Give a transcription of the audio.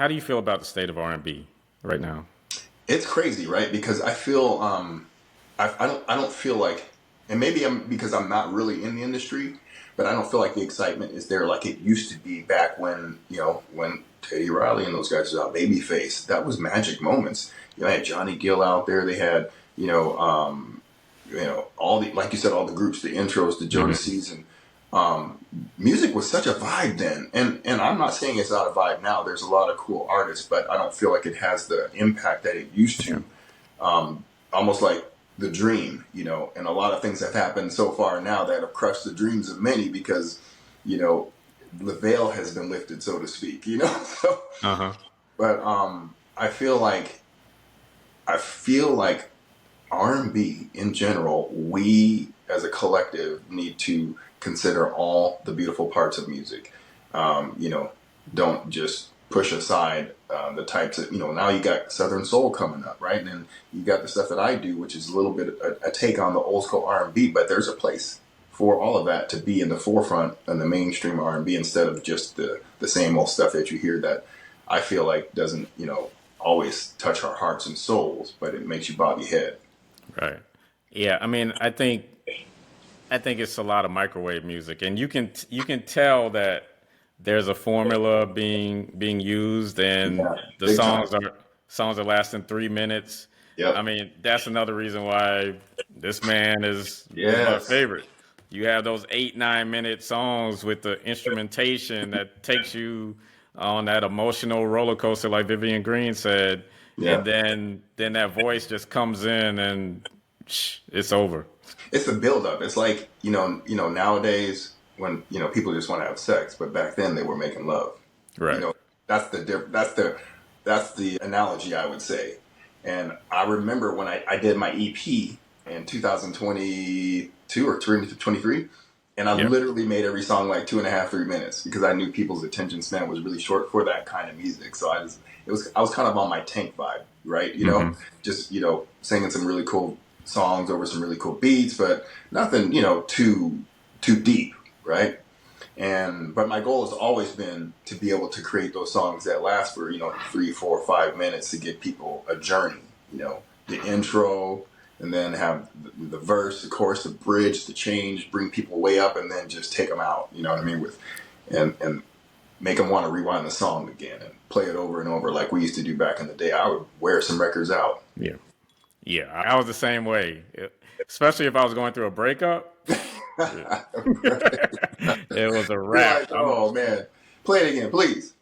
how do you feel about the state of R&B right now? It's crazy, right? Because I feel I don't feel like, and maybe I'm because I'm not really in the industry, but I don't feel like the excitement is there like it used to be back when when Teddy Riley and those guys was out. Babyface, that was magic moments. I had Johnny Gill out there. They had all the, like you said, all the groups, the intros, the Hmm. Jodeci's, and music was such a vibe then. And I'm not saying it's not a vibe now. There's a lot of cool artists, but I don't feel like it has the impact that it used Yeah. to. Almost like the dream, and a lot of things have happened so far now that have crushed the dreams of many because, you know, the veil has been lifted, so to speak. So, Uh-huh. but I feel like R&B in general, we as a collective need to consider all the beautiful parts of music. You know, don't just push aside the types of, now you got Southern Soul coming up, right? And then you got the stuff that I do, which is a little bit a take on the old school R&B, but there's a place for all of that to be in the forefront in the mainstream R&B instead of just the same old stuff that you hear that I feel like doesn't, always touch our hearts and souls, but it makes you bob your head. Right. Yeah. I mean, I think it's a lot of microwave music, and you can tell that there's a formula being used, and Yeah, the big time. songs are lasting 3 minutes. I Yep. mean, that's another reason why this man is my Yes. favorite. You have those 8, 9 minute songs with the instrumentation that takes you on that emotional roller coaster, like Vivian Green said, and Yeah. then that voice just comes in and it's over. It's the buildup. It's like, nowadays when, people just want to have sex, but back then they were making love. You Right. know, that's the that's the analogy I would say. And I remember when I did my EP in 2022 or 2023, and I Yep. literally made every song like 2.5, 3 minutes because I knew people's attention span was really short for that kind of music. So I was kind of on my Tank vibe, right? Hmm. Just singing some really cool songs over some really cool beats, but nothing too deep, right? And but my goal has always been to be able to create those songs that last for 3, 4, 5 minutes to give people a journey. The intro, and then have the verse, the chorus, the bridge, the change, bring people way up, and then just take them out. You know what I mean? And make them want to rewind the song again and play it over and over like we used to do back in the day. I would wear some records out. Yeah. Yeah. I was the same way, especially if I was going through a breakup. Right. It was a Be wrap. like, oh man, play it again, please.